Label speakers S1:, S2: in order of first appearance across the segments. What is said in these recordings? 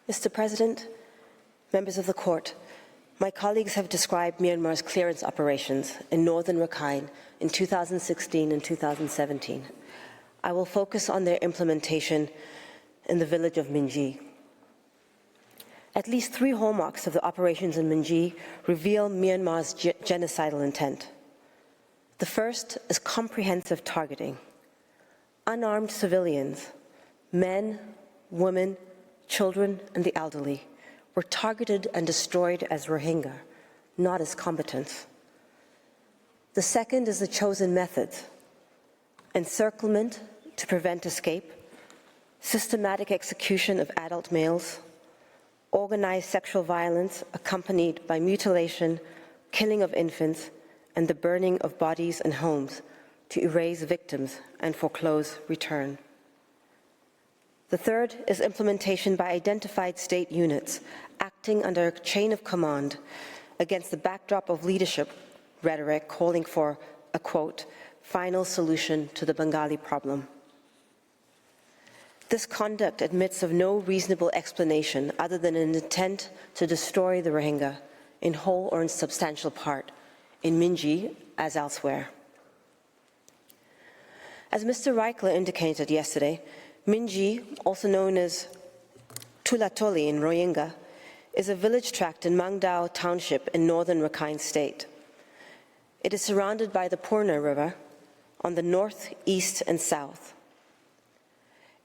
S1: Mr. President, members of the court, my colleagues have described Myanmar's clearance operations in northern Rakhine in 2016 and 2017. I will focus on their implementation in the village of Minji. At least 3 hallmarks of the operations in Minji reveal Myanmar's genocidal intent. The first is comprehensive targeting. Unarmed civilians, men, women, children, and the elderly, were targeted and destroyed as Rohingya, not as combatants. The second is the chosen methods: encirclement to prevent escape, systematic execution of adult males, organized sexual violence accompanied by mutilation, killing of infants, and the burning of bodies and homes to erase victims and foreclose return. The third is implementation by identified state units acting under a chain of command against the backdrop of leadership rhetoric calling for a, quote, final solution to the Bengali problem. This conduct admits of no reasonable explanation other than an intent to destroy the Rohingya in whole or in substantial part, in Minji as elsewhere. As Mr. Reichler indicated yesterday, Minji, also known as Tulatoli in Rohingya, is a village tract in Mangdao Township in northern Rakhine State. It is surrounded by the Purna River on the north, east, and south.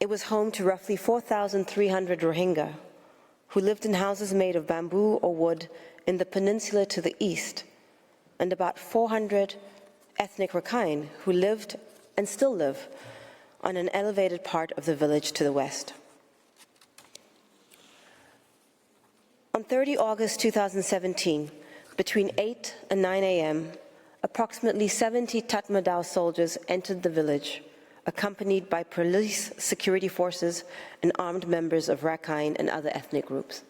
S1: It was home to roughly 4,300 Rohingya who lived in houses made of bamboo or wood in the peninsula to the east, and about 400 ethnic Rakhine who lived and still live on an elevated part of the village to the west. On 30 August 2017, between 8 and 9 a.m., approximately 70 Tatmadaw soldiers entered the village, accompanied by police, security forces, and armed members of Rakhine and other ethnic groups.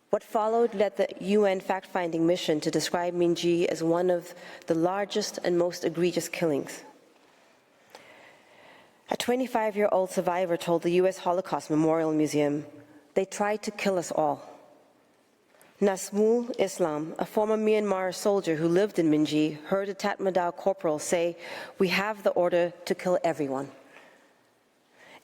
S1: What followed led the UN fact-finding mission to describe Minji as one of the largest and most egregious killings. A 25-year-old survivor told the US Holocaust Memorial Museum, "They tried to kill us all." Nasmul Islam, a former Myanmar soldier who lived in Minji, heard a Tatmadaw corporal say, "We have the order to kill everyone."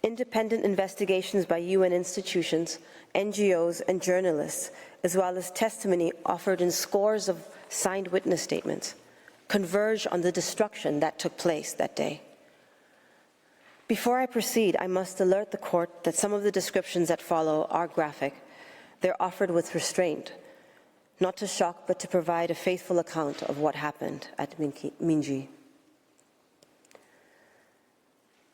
S1: Independent investigations by UN institutions, NGOs, and journalists, as well as testimony offered in scores of signed witness statements, converge on the destruction that took place that day. Before I proceed, I must alert the court that some of the descriptions that follow are graphic. They're offered with restraint, not to shock, but to provide a faithful account of what happened at Minji.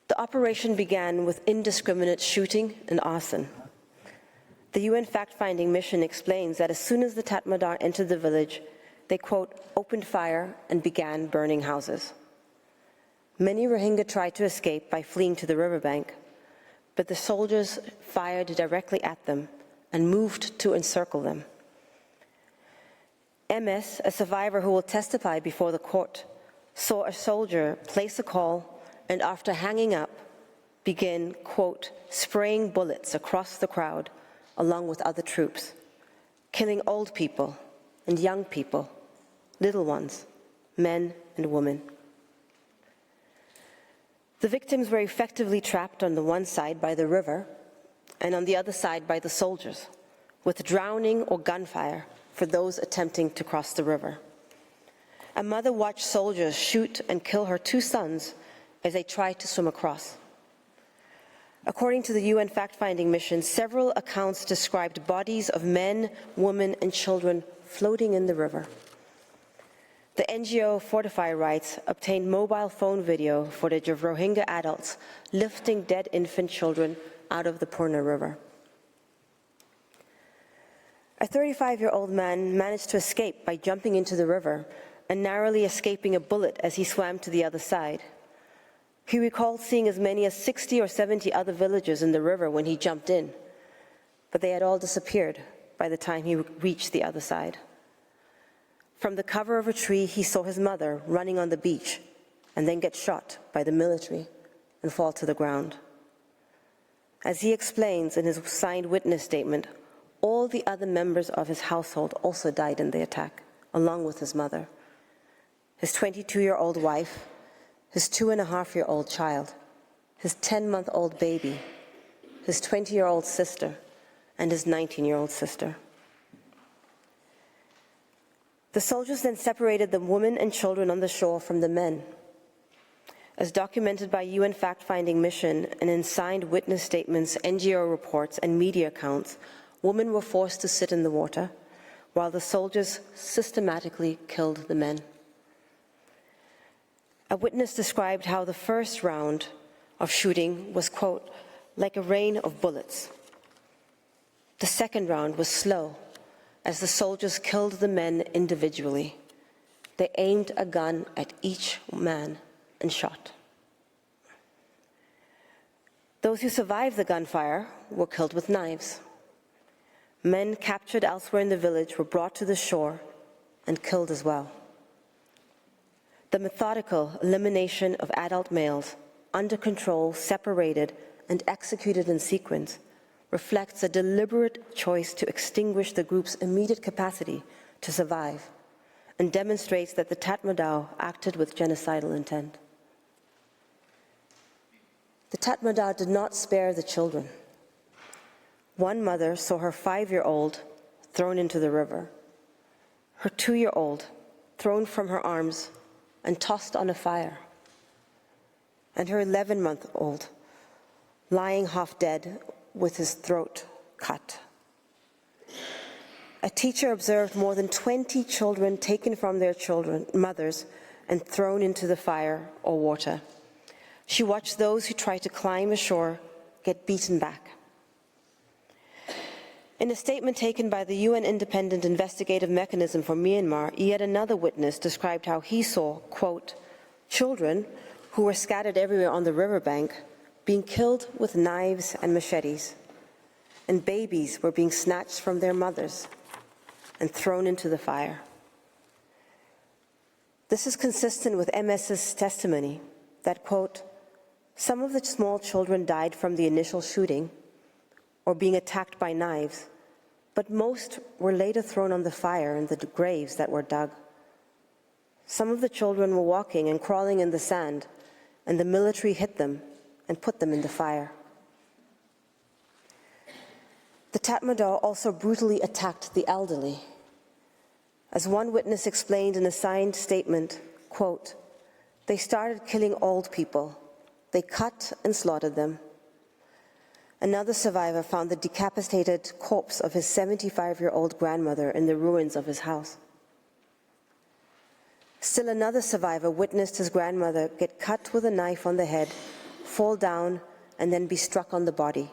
S1: The operation began with indiscriminate shooting and arson. The UN fact-finding mission explains that as soon as the Tatmadaw entered the village, they, quote, opened fire and began burning houses. Many Rohingya tried to escape by fleeing to the riverbank, but the soldiers fired directly at them and moved to encircle them. MS, a survivor who will testify before the court, saw a soldier place a call and after hanging up, begin, quote, spraying bullets across the crowd along with other troops, killing old people and young people, little ones, men and women. The victims were effectively trapped on the one side by the river and on the other side by the soldiers, with drowning or gunfire for those attempting to cross the river. A mother watched soldiers shoot and kill her 2 sons as they tried to swim across. According to the UN fact-finding mission, several accounts described bodies of men, women, and children floating in the river. The NGO Fortify writes, obtained mobile phone video footage of Rohingya adults lifting dead infant children out of the Purna River. A 35-year-old man managed to escape by jumping into the river and narrowly escaping a bullet as he swam to the other side. He recalled seeing as many as 60 or 70 other villagers in the river when he jumped in, but they had all disappeared by the time he reached the other side. From the cover of a tree, he saw his mother running on the beach and then get shot by the military and fall to the ground. As he explains in his signed witness statement, all the other members of his household also died in the attack, along with his mother, his 22-year-old wife, his 2.5-year-old child, his 10-month-old baby, his 20-year-old sister, and his 19-year-old sister. The soldiers then separated the women and children on the shore from the men. As documented by UN fact-finding mission and in signed witness statements, NGO reports, and media accounts, women were forced to sit in the water, while the soldiers systematically killed the men. A witness described how the first round of shooting was, quote, like a rain of bullets. The second round was slow, as the soldiers killed the men individually. They aimed a gun at each man and shot. Those who survived the gunfire were killed with knives. Men captured elsewhere in the village were brought to the shore and killed as well. The methodical elimination of adult males, under control, separated, and executed in sequence, reflects a deliberate choice to extinguish the group's immediate capacity to survive, and demonstrates that the Tatmadaw acted with genocidal intent. The Tatmadaw did not spare the children. One mother saw her 5-year-old thrown into the river, her 2-year-old thrown from her arms and tossed on a fire, and her 11-month-old lying half dead with his throat cut. A teacher observed more than 20 children taken from their mothers and thrown into the fire or water. She watched those who tried to climb ashore get beaten back. In a statement taken by the UN Independent Investigative Mechanism for Myanmar, yet another witness described how he saw, quote, children who were scattered everywhere on the riverbank being killed with knives and machetes, and babies were being snatched from their mothers and thrown into the fire. This is consistent with MS's testimony that, quote, some of the small children died from the initial shooting or being attacked by knives, but most were later thrown on the fire in the graves that were dug. Some of the children were walking and crawling in the sand, and the military hit them and put them in the fire. The Tatmadaw also brutally attacked the elderly. As one witness explained in a signed statement, quote, they started killing old people. They cut and slaughtered them. Another survivor found the decapitated corpse of his 75-year-old grandmother in the ruins of his house. Still another survivor witnessed his grandmother get cut with a knife on the head, fall down, and then be struck on the body.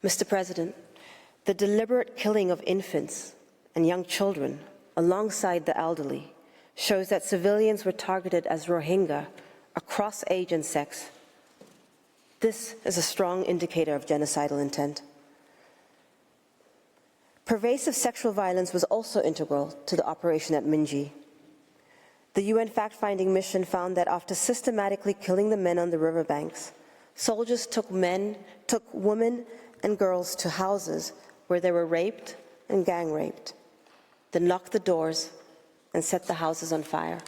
S1: Mr. President, the deliberate killing of infants and young children alongside the elderly shows that civilians were targeted as Rohingya across age and sex. This is a strong indicator of genocidal intent. Pervasive sexual violence was also integral to the operation at Minji. The UN fact-finding mission found that after systematically killing the men on the riverbanks, soldiers took women and girls to houses where they were raped and gang raped, then locked the doors and set the houses on fire.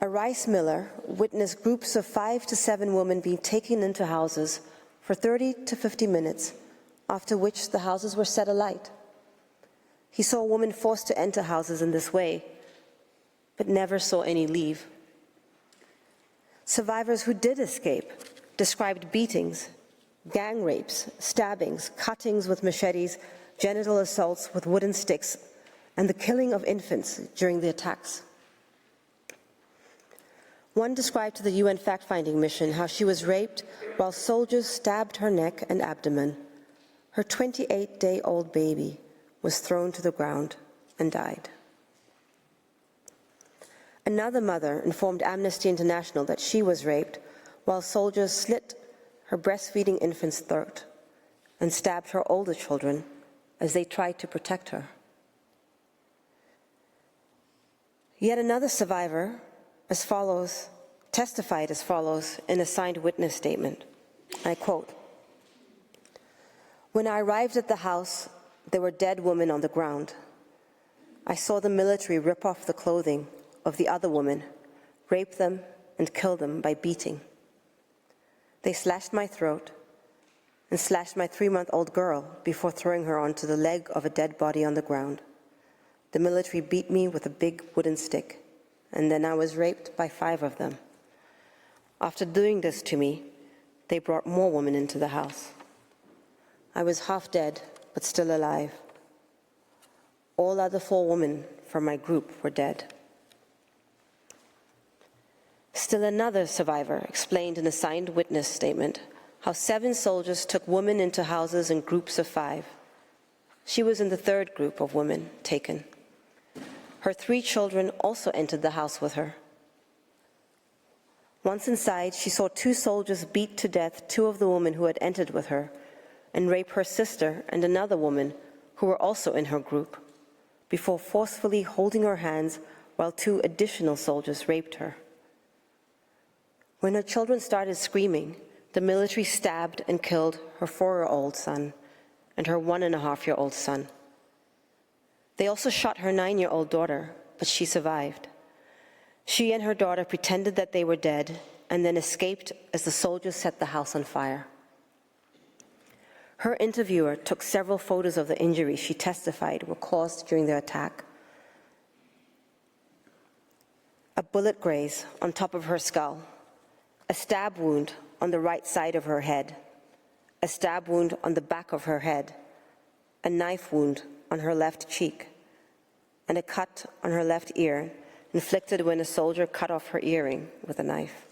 S1: A rice miller witnessed groups of 5 to 7 women being taken into houses for 30 to 50 minutes, after which the houses were set alight. He saw women forced to enter houses in this way, but never saw any leave. Survivors who did escape described beatings, gang rapes, stabbings, cuttings with machetes, genital assaults with wooden sticks, and the killing of infants during the attacks. One described to the UN fact-finding mission how she was raped while soldiers stabbed her neck and abdomen. Her 28-day-old baby was thrown to the ground and died. Another mother informed Amnesty International that she was raped while soldiers slit her breastfeeding infant's throat and stabbed her older children as they tried to protect her. Yet another survivor as follows, testified as follows in a signed witness statement. I quote, "When I arrived at the house, there were dead women on the ground. I saw the military rip off the clothing of the other women, rape them, and kill them by beating. They slashed my throat and slashed my 3-month-old girl before throwing her onto the leg of a dead body on the ground. The military beat me with a big wooden stick, and then I was raped by 5 of them. After doing this to me, they brought more women into the house. I was half dead, but still alive. All other 4 women from my group were dead." Still another survivor explained in a signed witness statement how 7 soldiers took women into houses in groups of 5. She was in the 3rd group of women taken. Her 3 children also entered the house with her. Once inside, she saw 2 soldiers beat to death 2 of the women who had entered with her and rape her sister and another woman who were also in her group, before forcefully holding her hands while 2 additional soldiers raped her. When her children started screaming, the military stabbed and killed her 4-year-old son and her 1.5-year-old son. They also shot her 9-year-old daughter, but she survived. She and her daughter pretended that they were dead and then escaped as the soldiers set the house on fire. Her interviewer took several photos of the injuries she testified were caused during the attack. A bullet graze on top of her skull, a stab wound on the right side of her head, a stab wound on the back of her head, a knife wound on her left cheek, and a cut on her left ear inflicted when a soldier cut off her earring with a knife.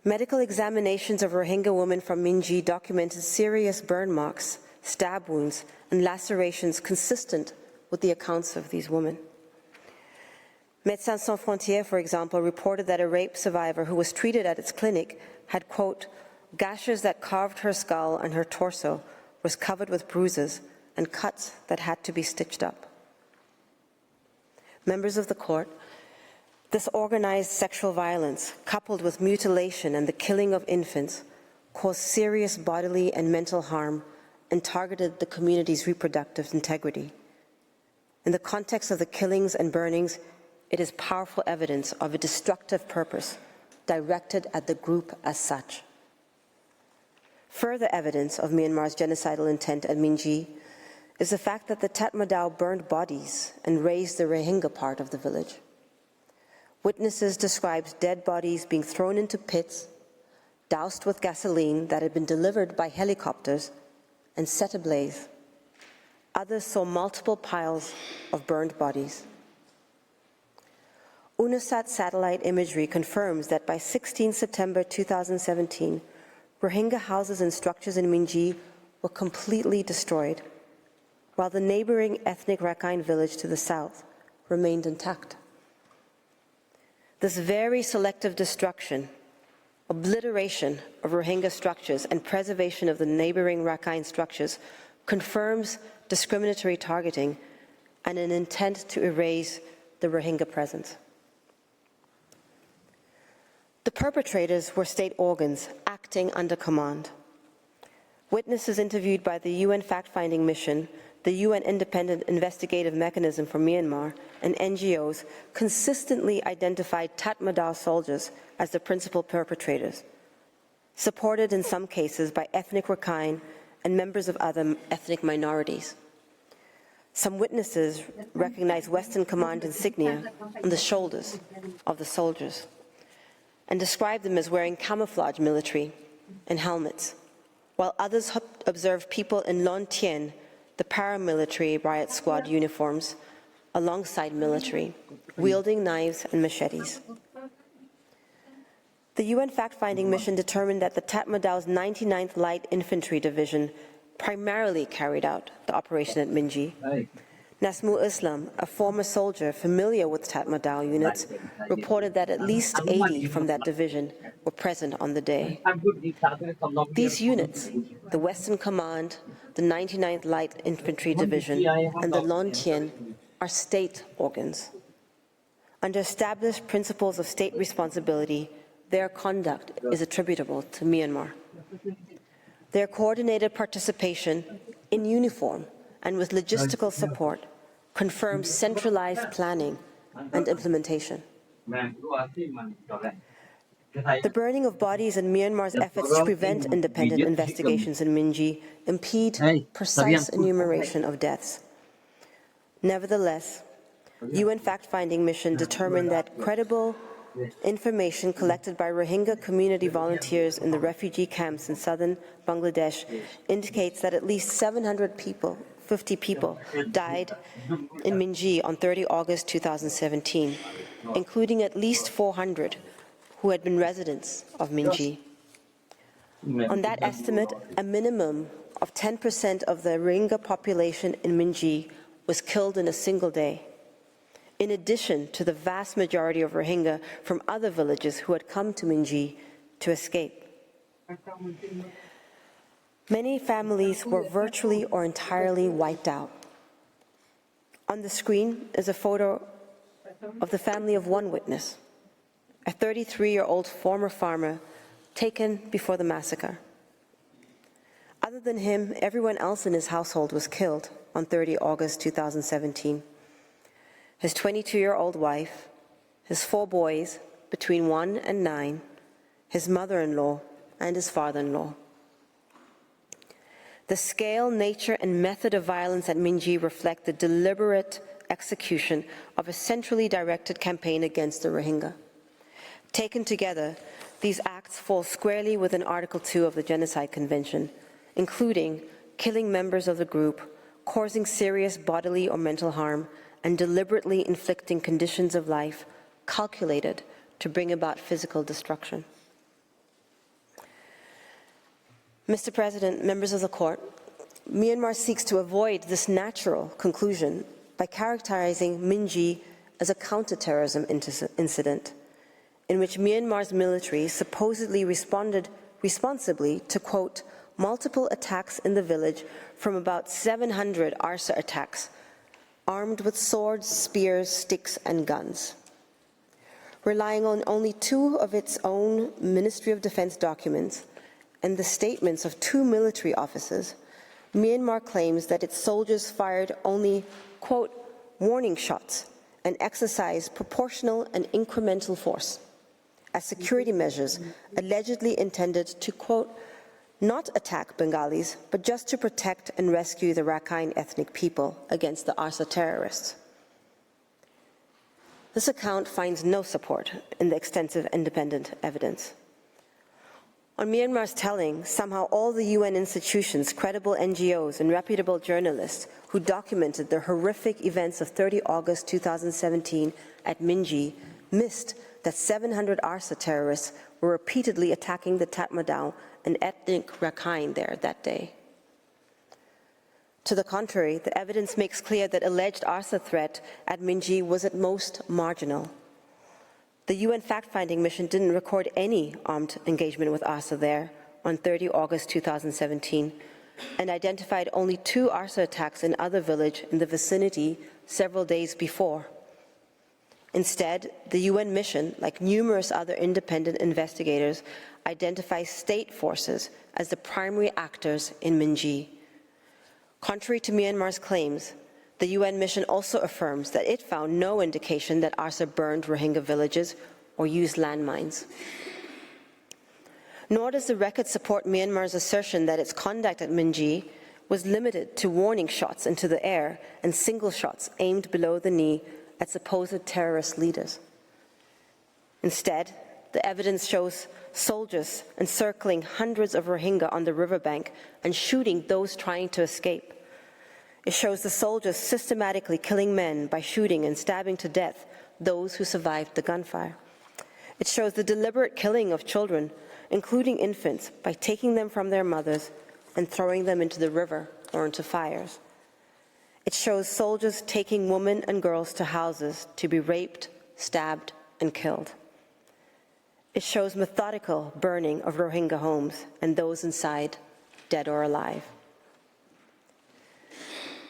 S1: Medical examinations of Rohingya women from Minji documented serious burn marks, stab wounds, and lacerations consistent with the accounts of these women. Médecins Sans Frontières, for example, reported that a rape survivor who was treated at its clinic had, quote, gashes that carved her skull and her torso, was covered with bruises and cuts that had to be stitched up. Members of the court, this organized sexual violence, coupled with mutilation and the killing of infants, caused serious bodily and mental harm and targeted the community's reproductive integrity. In the context of the killings and burnings, it is powerful evidence of a destructive purpose directed at the group as such. Further evidence of Myanmar's genocidal intent at Minji is the fact that the Tatmadaw burned bodies and razed the Rohingya part of the village. Witnesses described dead bodies being thrown into pits, doused with gasoline that had been delivered by helicopters, and set ablaze. Others saw multiple piles of burned bodies. UNOSAT satellite imagery confirms that by 16 September 2017, Rohingya houses and structures in Minji were completely destroyed, while the neighboring ethnic Rakhine village to the south remained intact. This very selective destruction, obliteration of Rohingya structures, and preservation of the neighboring Rakhine structures confirms discriminatory targeting and an intent to erase the Rohingya presence. The perpetrators were state organs acting under command. Witnesses interviewed by the UN fact-finding mission, the UN Independent Investigative Mechanism for Myanmar, and NGOs consistently identified Tatmadaw soldiers as the principal perpetrators, supported in some cases by ethnic Rakhine and members of other ethnic minorities. Some witnesses recognized Western Command insignia on the shoulders of the soldiers and described them as wearing camouflage military and helmets, while others observed people in Lon Tien, the paramilitary riot squad uniforms, alongside military, wielding knives and machetes. The UN fact-finding mission determined that the Tatmadaw's 99th Light Infantry Division primarily carried out the operation at Minji. Nasmu Islam, a former soldier familiar with Tatmadaw units, reported that at least 80 from that division were present on the day. These units, the Western Command, the 99th Light Infantry Division, and the Lon Tien, are state organs. Under established principles of state responsibility, their conduct is attributable to Myanmar. Their coordinated participation in uniform and with logistical support confirms centralized planning and implementation. The burning of bodies and Myanmar's efforts to prevent independent investigations in Minji impede precise enumeration of deaths. Nevertheless, UN fact-finding mission determined that credible information collected by Rohingya community volunteers in the refugee camps in southern Bangladesh indicates that at least 50 people died in Minji on 30 August 2017, including at least 400 who had been residents of Minji. On that estimate, a minimum of 10% of the Rohingya population in Minji was killed in a single day, in addition to the vast majority of Rohingya from other villages who had come to Minji to escape. Many families were virtually or entirely wiped out. On the screen is a photo of the family of one witness, a 33-year-old former farmer taken before the massacre. Other than him, everyone else in his household was killed on 30 August 2017. His 22-year-old wife, his 4 boys between 1 and 9, his mother-in-law, and his father-in-law. The scale, nature, and method of violence at Minji reflect the deliberate execution of a centrally directed campaign against the Rohingya. Taken together, these acts fall squarely within Article 2 of the Genocide Convention, including killing members of the group, causing serious bodily or mental harm, and deliberately inflicting conditions of life calculated to bring about physical destruction. Mr. President, members of the court, Myanmar seeks to avoid this natural conclusion by characterizing Minji as a counterterrorism incident, in which Myanmar's military supposedly responded responsibly to, quote, multiple attacks in the village from about 700 ARSA attacks, armed with swords, spears, sticks, and guns. Relying on only 2 of its own Ministry of Defense documents and the statements of 2 military officers, Myanmar claims that its soldiers fired only, quote, warning shots and exercised proportional and incremental force as security measures allegedly intended to, quote, not attack Bengalis, but just to protect and rescue the Rakhine ethnic people against the ARSA terrorists. This account finds no support in the extensive independent evidence. On Myanmar's telling, somehow all the UN institutions, credible NGOs, and reputable journalists who documented the horrific events of 30 August 2017 at Minji missed that 700 ARSA terrorists were repeatedly attacking the Tatmadaw, an ethnic Rakhine there that day. To the contrary, the evidence makes clear that alleged ARSA threat at Minji was at most marginal. The UN fact-finding mission didn't record any armed engagement with ARSA there on 30 August 2017 and identified only 2 ARSA attacks in other villages in the vicinity several days before. Instead, the UN mission, like numerous other independent investigators, identifies state forces as the primary actors in Minji. Contrary to Myanmar's claims, the UN mission also affirms that it found no indication that ARSA burned Rohingya villages or used landmines. Nor does the record support Myanmar's assertion that its conduct at Minji was limited to warning shots into the air and single shots aimed below the knee at supposed terrorist leaders. Instead, the evidence shows soldiers encircling hundreds of Rohingya on the riverbank and shooting those trying to escape. It shows the soldiers systematically killing men by shooting and stabbing to death those who survived the gunfire. It shows the deliberate killing of children, including infants, by taking them from their mothers and throwing them into the river or into fires. It shows soldiers taking women and girls to houses to be raped, stabbed, and killed. It shows methodical burning of Rohingya homes and those inside, dead or alive.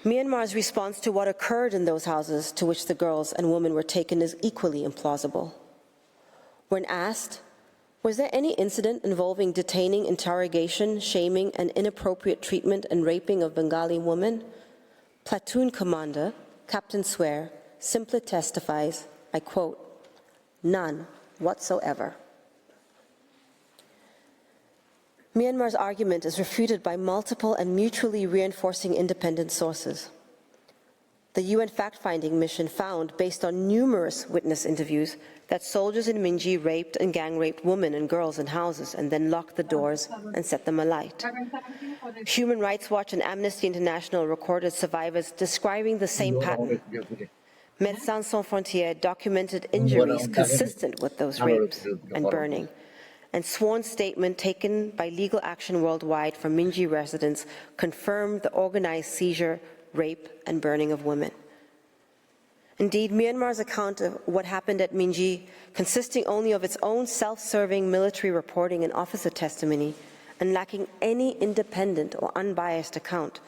S1: Myanmar's response to what occurred in those houses to which the girls and women were taken is equally implausible. When asked, was there any incident involving detaining, interrogation, shaming, and inappropriate treatment and raping of Bengali women? Platoon Commander Captain Swear simply testifies, I quote, "None whatsoever." Myanmar's argument is refuted by multiple and mutually reinforcing independent sources. The UN fact-finding mission found, based on numerous witness interviews, that soldiers in Minji raped and gang-raped women and girls in houses and then locked the doors and set them alight. Human Rights Watch and Amnesty International recorded survivors describing the same pattern. Médecins Sans Frontières documented injuries consistent with those rapes and burning, and sworn statement taken by Legal Action Worldwide from Minji residents confirmed the organized seizure, rape, and burning of women. Indeed, Myanmar's account of what happened at Minji, consisting only of its own self-serving military reporting and officer testimony, and lacking any independent or unbiased account,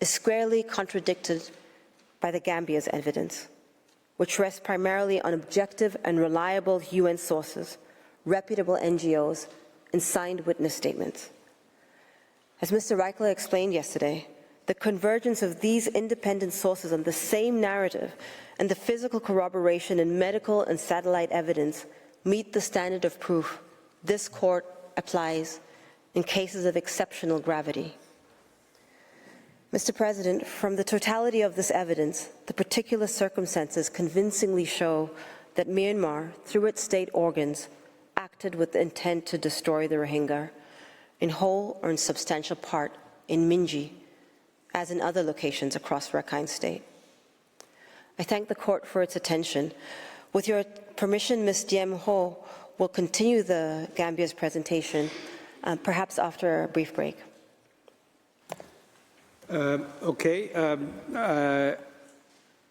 S1: is squarely contradicted by the Gambia's evidence, which rests primarily on objective and reliable UN sources, reputable NGOs, and signed witness statements. As Mr. Reichler explained yesterday, the convergence of these independent sources on the same narrative and the physical corroboration in medical and satellite evidence meet the standard of proof this court applies in cases of exceptional gravity. Mr. President, from the totality of this evidence, the particular circumstances convincingly show that Myanmar, through its state organs, acted with the intent to destroy the Rohingya, in whole or in substantial part, in Minji, as in other locations across Rakhine State. I thank the court for its attention. With your permission, Ms. Diem Ho will continue the Gambia's presentation, perhaps after a brief break.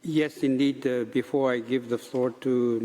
S2: Yes, indeed. Before I give the floor to